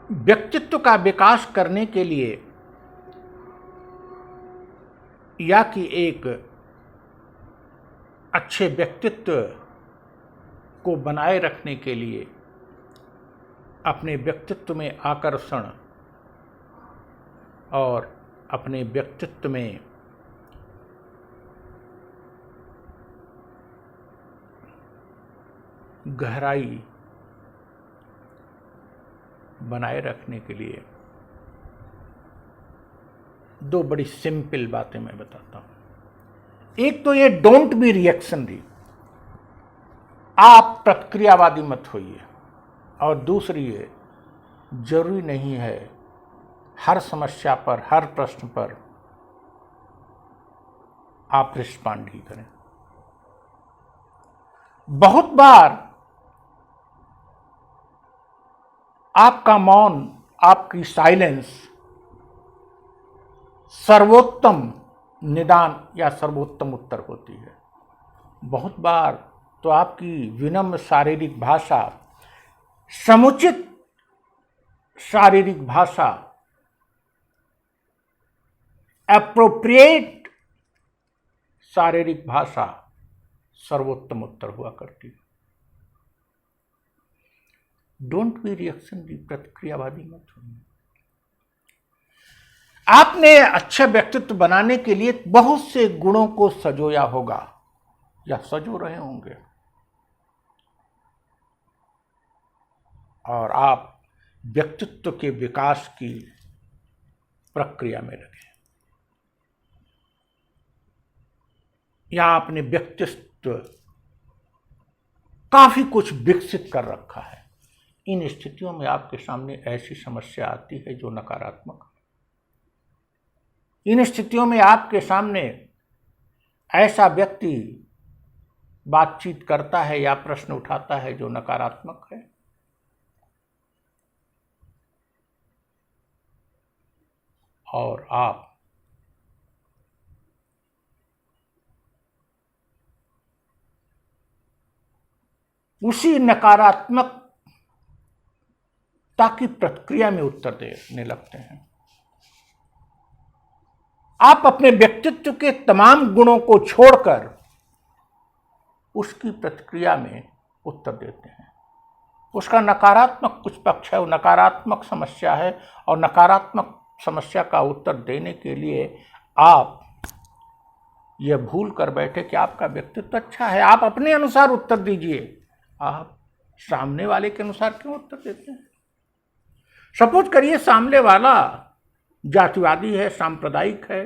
व्यक्तित्व का विकास करने के लिए या कि एक अच्छे व्यक्तित्व को बनाए रखने के लिए अपने व्यक्तित्व में आकर्षण और अपने व्यक्तित्व में गहराई बनाए रखने के लिए दो बड़ी सिंपल बातें मैं बताता हूं। एक तो ये डोंट बी रिएक्शनरी, आप प्रतिक्रियावादी मत होइए, और दूसरी ये जरूरी नहीं है हर समस्या पर, हर प्रश्न पर आप रिस्पॉन्ड ही करें। बहुत बार आपका मौन, आपकी साइलेंस सर्वोत्तम निदान या सर्वोत्तम उत्तर होती है। बहुत बार तो आपकी विनम्र शारीरिक भाषा, समुचित शारीरिक भाषा, एप्रोप्रिएट शारीरिक भाषा सर्वोत्तम उत्तर हुआ करती है। डोंट बी रिएक्शनरी, प्रतिक्रियावादी मत होइए। आपने अच्छे व्यक्तित्व बनाने के लिए बहुत से गुणों को सजोया होगा या सजो रहे होंगे, और आप व्यक्तित्व के विकास की प्रक्रिया में लगे, या आपने व्यक्तित्व काफी कुछ विकसित कर रखा है। इन स्थितियों में आपके सामने ऐसी समस्या आती है जो नकारात्मक है। इन स्थितियों में आपके सामने ऐसा व्यक्ति बातचीत करता है या प्रश्न उठाता है जो नकारात्मक है, और आप उसी नकारात्मकता की प्रतिक्रिया में उत्तर देने लगते हैं। आप अपने व्यक्तित्व के तमाम गुणों को छोड़कर उसकी प्रतिक्रिया में उत्तर देते हैं। उसका नकारात्मक कुछ पक्ष है, वो नकारात्मक समस्या है, और नकारात्मक समस्या का उत्तर देने के लिए आप यह भूल कर बैठे कि आपका व्यक्तित्व अच्छा है, आप अपने अनुसार उत्तर दीजिए। आप सामने वाले के अनुसार क्यों उत्तर देते हैं? सपोज करिए सामने वाला जातिवादी है, सांप्रदायिक है,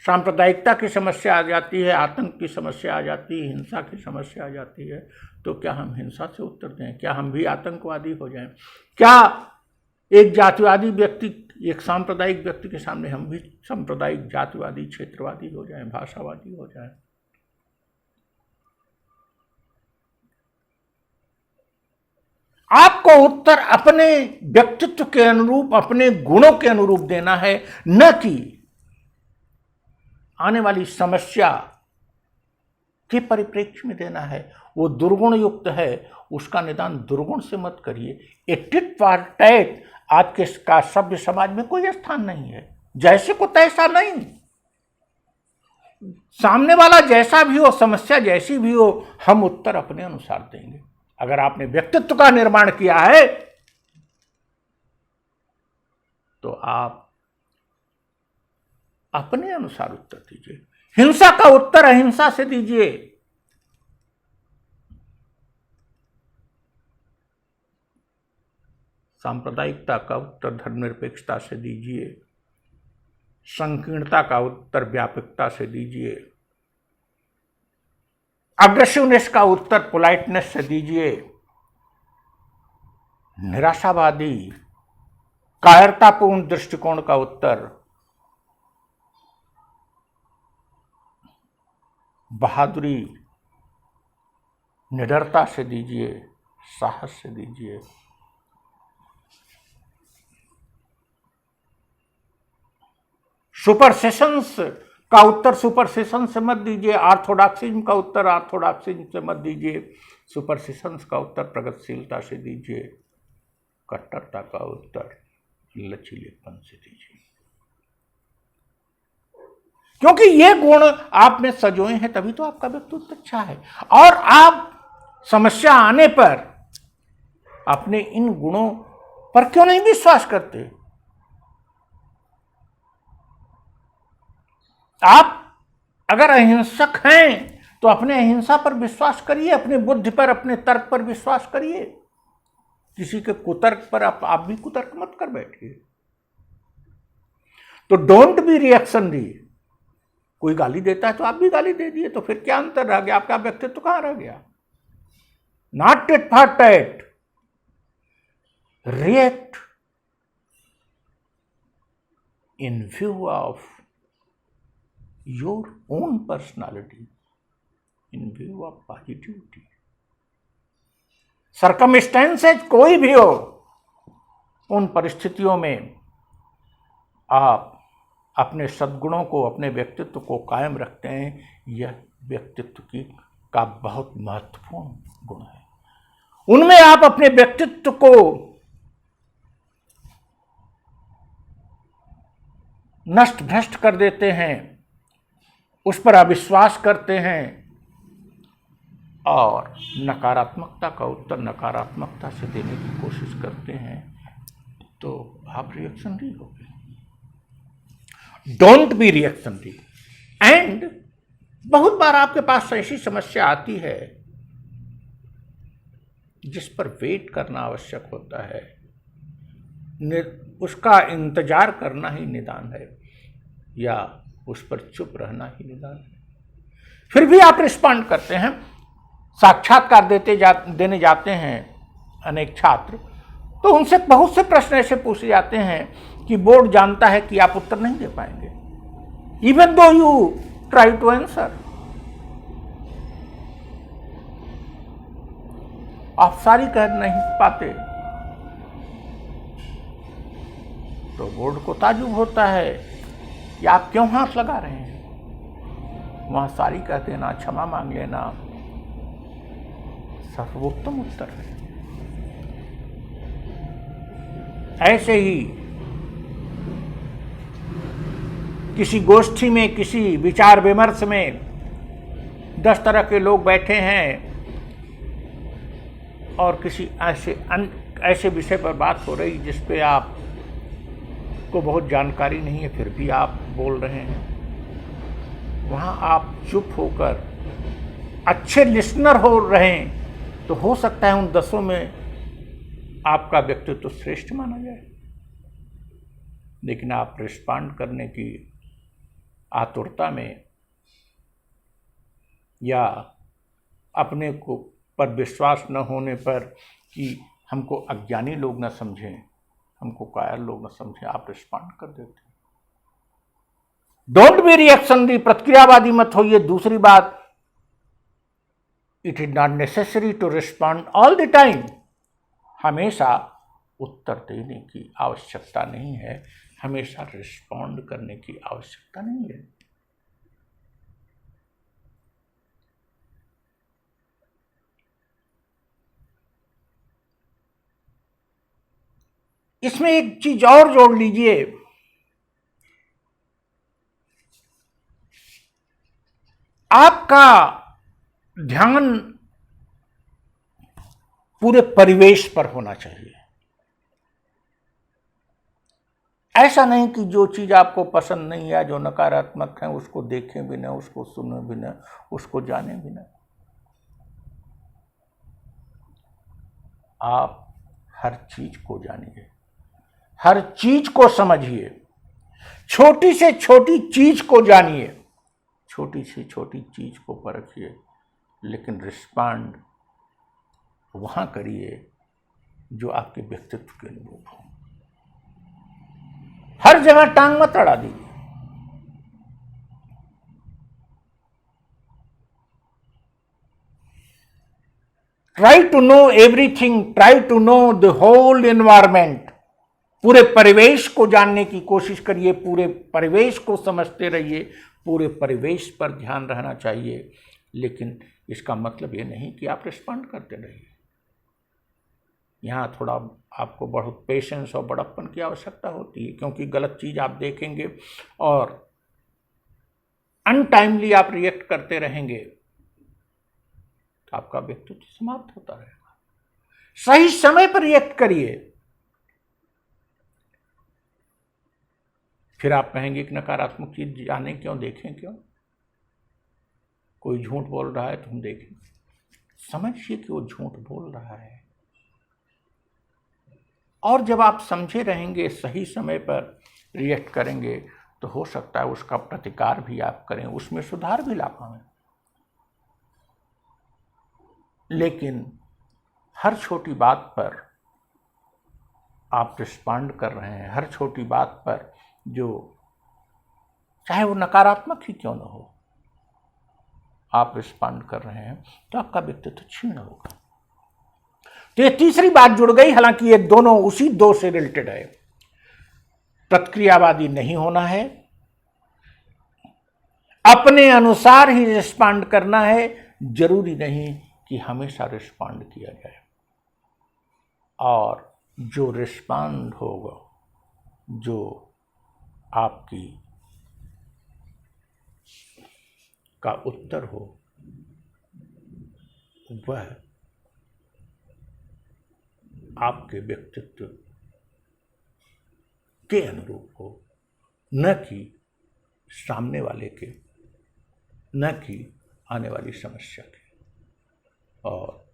सांप्रदायिकता की समस्या आ जाती है, आतंक की समस्या आ जाती है, हिंसा की समस्या आ जाती है, तो क्या हम हिंसा से उत्तर दें? क्या हम भी आतंकवादी हो जाएं? क्या एक जातिवादी व्यक्ति, एक सांप्रदायिक व्यक्ति के सामने हम भी सांप्रदायिक, जातिवादी, क्षेत्रवादी हो जाएं, भाषावादी हो जाएं? आपको उत्तर अपने व्यक्तित्व के अनुरूप, अपने गुणों के अनुरूप देना है, न कि आने वाली समस्या के परिप्रेक्ष्य में देना है। वो दुर्गुण युक्त है, उसका निदान दुर्गुण से मत करिए। ए टिट फॉर टैट आज के का सभ्य समाज में कोई स्थान नहीं है। जैसे को तैसा नहीं, सामने वाला जैसा भी हो, समस्या जैसी भी हो, हम उत्तर अपने अनुसार देंगे। अगर आपने व्यक्तित्व का निर्माण किया है तो आप अपने अनुसार उत्तर दीजिए। हिंसा का उत्तर अहिंसा से दीजिए। सांप्रदायिकता का उत्तर धर्मनिरपेक्षता से दीजिए। संकीर्णता का उत्तर व्यापकता से दीजिए। अग्रेसिवनेस का उत्तर पोलाइटनेस से दीजिए। निराशावादी, कायरतापूर्ण दृष्टिकोण का उत्तर बहादुरी, निडरता से दीजिए, साहस से दीजिए। सुपरसेशंस का उत्तर सुपरसेशन से मत दीजिए, ऑर्थोडॉक्सिज्म का उत्तर ऑर्थोडॉक्सिज्म से मत दीजिए, सुपरसेशंस का उत्तर प्रगतिशीलता से दीजिए, कट्टरता का उत्तर लचीलेपन से दीजिए। क्योंकि ये गुण आप में सजोए हैं, तभी तो आपका व्यक्तित्व अच्छा है। और आप समस्या आने पर अपने इन गुणों पर क्यों नहीं विश्वास करते? आप अगर अहिंसक हैं तो अपने अहिंसा पर विश्वास करिए, अपने बुद्धि पर, अपने तर्क पर विश्वास करिए। किसी के कुतर्क पर आप भी कुतर्क मत कर बैठिए। तो डोंट बी रिएक्शनरी। कोई गाली देता है तो आप भी गाली दे दिए, तो फिर क्या अंतर रह गया? आपका व्यक्तित्व कहां रह गया? Not tit for tat, react in view of your own personality, in view of positivity. Circumstances कोई भी हो, उन परिस्थितियों में आप अपने सद्गुणों को, अपने व्यक्तित्व को कायम रखते हैं। यह व्यक्तित्व का बहुत महत्वपूर्ण गुण है। उनमें आप अपने व्यक्तित्व को नष्ट भ्रष्ट कर देते हैं, उस पर अविश्वास करते हैं और नकारात्मकता का उत्तर नकारात्मकता से देने की कोशिश करते हैं, तो आप रिएक्शनरी हो गए। Don't be reactionary. एंड बहुत बार आपके पास ऐसी समस्या आती है जिस पर वेट करना आवश्यक होता है, उसका इंतजार करना ही निदान है, या उस पर चुप रहना ही निदान है। फिर भी आप रिस्पॉन्ड करते हैं। साक्षात्कार देने जाते हैं अनेक छात्र, तो उनसे बहुत से प्रश्न ऐसे पूछे जाते हैं कि बोर्ड जानता है कि आप उत्तर नहीं दे पाएंगे, even though you try to answer. आप सारी कह नहीं पाते तो बोर्ड को ताजुब होता है कि आप क्यों हाथ लगा रहे हैं। वहां सारी कह देना, क्षमा मांग लेना सर्वोत्तम उत्तर है। ऐसे ही किसी गोष्ठी में, किसी विचार विमर्श में 10 तरह के लोग बैठे हैं और किसी ऐसे विषय पर बात हो रही जिस पे आप को बहुत जानकारी नहीं है, फिर भी आप बोल रहे हैं। वहां आप चुप होकर अच्छे लिसनर हो रहे हैं, तो हो सकता है उन 10 में आपका व्यक्तित्व श्रेष्ठ माना जाए। लेकिन आप रिस्पॉन्ड करने की आतुरता में या अपने को पर विश्वास न होने पर कि हमको अज्ञानी लोग न समझें, हमको कायर लोग न समझें, आप रिस्पॉन्ड कर देते हैं। डोंट बी रिएक्शनरी, प्रतिक्रियावादी मत होइए। दूसरी बात, it is not necessary to respond all the time. हमेशा उत्तर देने की आवश्यकता नहीं है, हमेशा रिस्पॉन्ड करने की आवश्यकता नहीं है। इसमें एक चीज और जोड़ लीजिए, आपका ध्यान पूरे परिवेश पर होना चाहिए। ऐसा नहीं कि जो चीज आपको पसंद नहीं है, जो नकारात्मक है, उसको देखें भी ना, उसको सुने भी ना, उसको जाने भी ना। आप हर चीज को जानिए, हर चीज को समझिए, छोटी से छोटी चीज को जानिए, छोटी से छोटी चीज को परखिए, लेकिन रिस्पॉन्ड वहां करिए जो आपके व्यक्तित्व के अनुरूप हो। हर जगह टांग मत अड़ा दीजिए। Try to know everything, try to know the whole environment. पूरे परिवेश को जानने की कोशिश करिए, पूरे परिवेश को समझते रहिए, पूरे परिवेश पर ध्यान रहना चाहिए, लेकिन इसका मतलब ये नहीं कि आप रिस्पॉन्ड करते रहिए। यहाँ थोड़ा आपको बहुत पेशेंस और बड़प्पन की आवश्यकता होती है, क्योंकि गलत चीज़ आप देखेंगे और अनटाइमली आप रिएक्ट करते रहेंगे तो आपका व्यक्तित्व समाप्त होता रहेगा। सही समय पर रिएक्ट करिए। फिर आप कहेंगे कि नकारात्मक चीज जाने क्यों, देखें क्यों, कोई झूठ बोल रहा है तो हम देखें, समझिए कि वो झूठ बोल रहा है। और जब आप समझे रहेंगे, सही समय पर रिएक्ट करेंगे, तो हो सकता है उसका प्रतिकार भी आप करें, उसमें सुधार भी ला पाएं। लेकिन हर छोटी बात पर आप रिस्पॉन्ड कर रहे हैं, हर छोटी बात पर, जो चाहे वो नकारात्मक ही क्यों न हो, आप रिस्पॉन्ड कर रहे हैं, तो आपका व्यक्तित्व क्षीण होगा। तो ये तीसरी बात जुड़ गई, हालांकि ये दोनों उसी दो से रिलेटेड है। प्रतिक्रियावादी नहीं होना है, अपने अनुसार ही रिस्पॉन्ड करना है, जरूरी नहीं कि हमेशा रिस्पॉन्ड किया जाए। और जो रिस्पॉन्ड होगा, जो आपकी का उत्तर हो, वह आपके व्यक्तित्व के अनुरूप हो, न कि सामने वाले के, न कि आने वाली समस्या के। और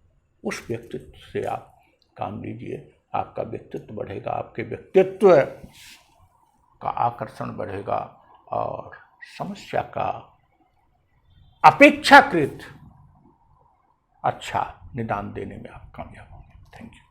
उस व्यक्तित्व से आप काम लीजिए, आपका व्यक्तित्व बढ़ेगा, आपके व्यक्तित्व का आकर्षण बढ़ेगा और समस्या का अपेक्षाकृत अच्छा निदान देने में आप कामयाब होंगे। Thank you.